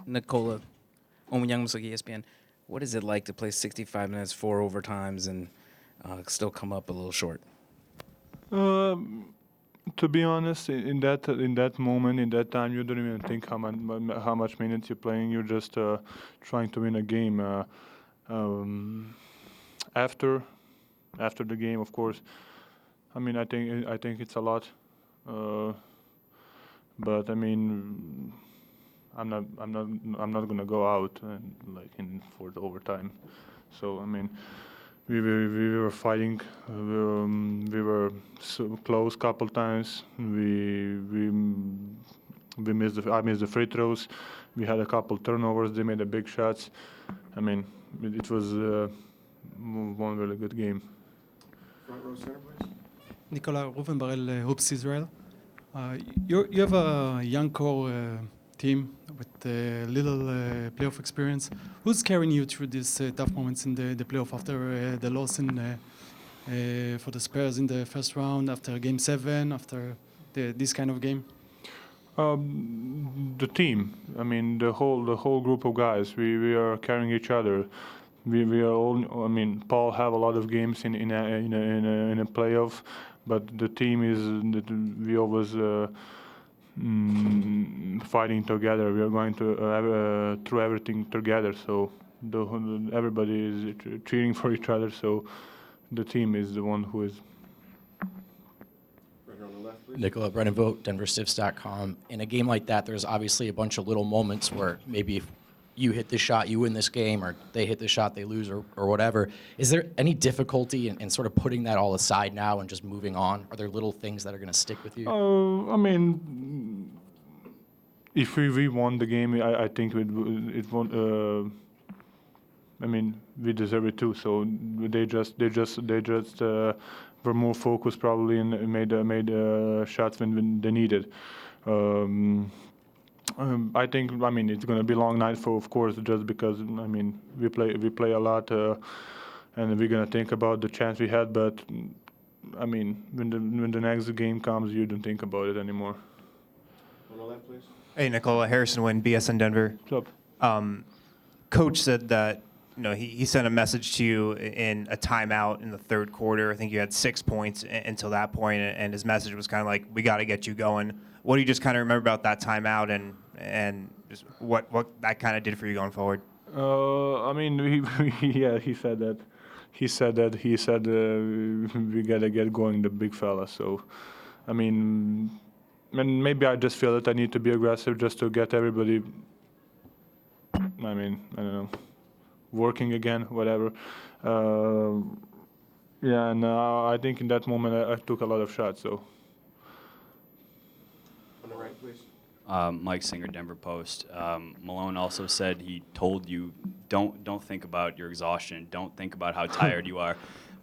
Nikola Jokic, ESPN. What is it like to play 65 minutes, 4 overtimes, and still come up a little short? To be honest, in that moment, in that time, you don't even think how much minutes you're playing. You're just trying to win a game. Um, after the game, of course. I mean, I think it's a lot, but I mean, I'm not gonna go out and like in for the overtime. So I mean, we were fighting. We were so close couple times. I missed the free throws. We had a couple turnovers. They made a big shots. I mean, it was one really good game. Front row center, please. Nikola Barel, Hoops Israel. You have a young core team with little playoff experience. Who's carrying you through these tough moments in the playoff after the loss for the Spurs in the first round, after Game 7, after this kind of game? The team. I mean, the whole group of guys. We are carrying each other. We are all. I mean, Paul have a lot of games in a playoff, but the team is that we always fighting together. We are going to through everything together. So everybody is cheering for each other. So the team is the one who is. Right here on the left, please. Nikola, Brennan Vogt, DenverStiffs.com. In a game like that, there's obviously a bunch of little moments where maybe if you hit this shot, you win this game, or they hit the shot, they lose, or whatever. Is there any difficulty in sort of putting that all aside now and just moving on? Are there little things that are going to stick with you? I mean, if we won the game, I think it won. I mean, we deserve it too. So they just were more focused probably and made shots when they needed. I think. I mean, it's gonna be a long night of course, just because. I mean, we play a lot, and we're gonna think about the chance we had. But I mean, when the next game comes, you don't think about it anymore. On the left, please. Hey, Nikola, Harrison Wynn, BSN Denver. What's up? Coach said that he sent a message to you in a timeout in the third quarter. I think you had 6 points until that point, and his message was kind of like, "We got to get you going." What do you just kind of remember about that timeout and just what that kind of did for you going forward? I mean, he said that. He said we gotta get going, the big fella. So, I mean, and maybe I just feel that I need to be aggressive just to get everybody. I mean, I don't know, working again, whatever. Yeah, and I think in that moment I took a lot of shots. So. On the right, please. Mike Singer, Denver Post. Malone also said he told you don't think about your exhaustion, don't think about how tired you are.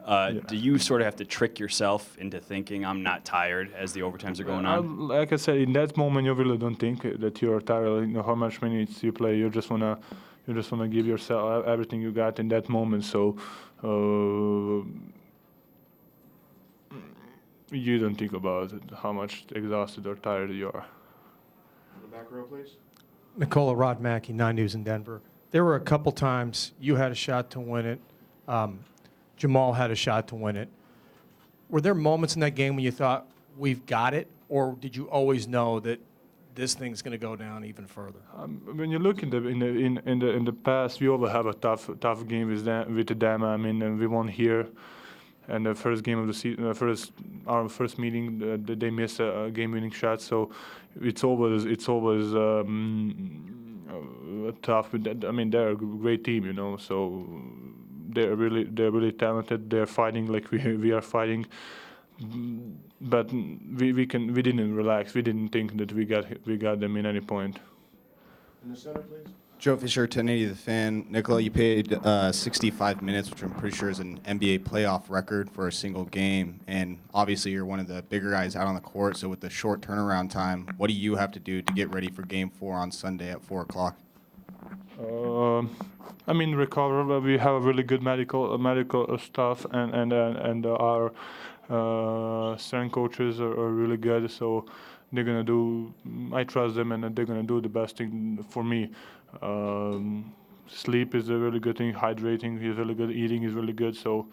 Yeah. Do you sort of have to trick yourself into thinking I'm not tired as the overtimes are going on? Like I said, in that moment you really don't think that you are tired. You know how much minutes you play. You just wanna give yourself everything you got in that moment. So. You don't think about how much exhausted or tired you are. On the back row, please. Nikola Rod Mackey, 9 News in Denver. There were a couple times you had a shot to win it. Jamal had a shot to win it. Were there moments in that game when you thought, we've got it? Or did you always know that this thing's going to go down even further? When you look in the past, we always have a tough game with them. I mean, we won here. And the first game of the season, our first meeting, they missed a game-winning shot. So it's always tough. I mean, they're a great team, you know. So they're really talented. They're fighting like we are fighting. But we didn't relax. We didn't think that we got them in any point. In the center, please. Joe Fisher, 1080 The Fan. Nikola, you played 65 minutes, which I'm pretty sure is an NBA playoff record for a single game. And obviously you're one of the bigger guys out on the court, so with the short turnaround time, what do you have to do to get ready for Game 4 on Sunday at 4 o'clock? I mean, recover. We have a really good medical staff, and our strength coaches are really good. So they're gonna do. I trust them, and they're gonna do the best thing for me. Sleep is a really good thing. Hydrating is really good. Eating is really good. So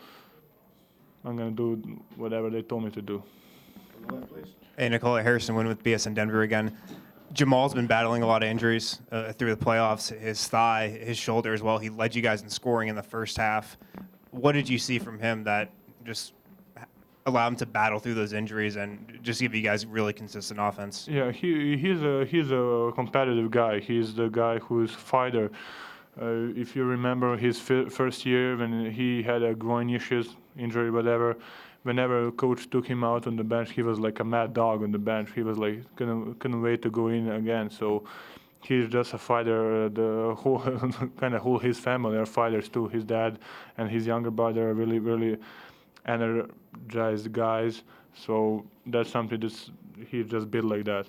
I'm gonna do whatever they told me to do. On the left, please. Hey, Nikola, Harrison Wynn with BSN Denver again. Jamal's been battling a lot of injuries through the playoffs. His thigh, his shoulder as well. He led you guys in scoring in the first half. What did you see from him that just allowed him to battle through those injuries and just give you guys really consistent offense? Yeah, he's a competitive guy. He's the guy who's fighter. If you remember his first year when he had a groin issues, injury, whatever, whenever coach took him out on the bench, he was like a mad dog on the bench. He was like couldn't wait to go in again. So he's just a fighter. The whole kind of whole his family are fighters too. His dad and his younger brother are really energized guys. So that's something that's he's just built like that.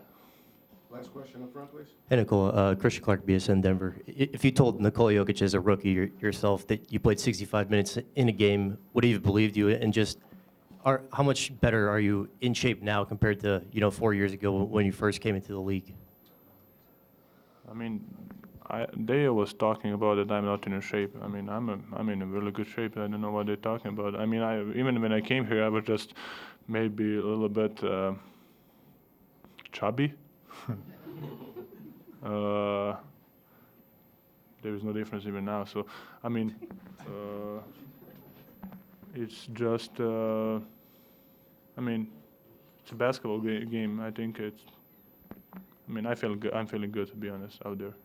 Last question up front, please. Hey, Nikola. Christian Clark, BSN Denver. If you told Nikola Jokic as a rookie yourself that you played 65 minutes in a game, would he have believed you? And just how much better are you in shape now compared to 4 years ago when you first came into the league? I mean, they was talking about that I'm not in shape. I mean, I'm in a really good shape. I don't know what they're talking about. I mean, even when I came here, I was just maybe a little bit chubby. There is no difference even now. So, I mean, it's just, I mean, it's a basketball game. I think it's. I mean, I'm feeling good to be honest out there.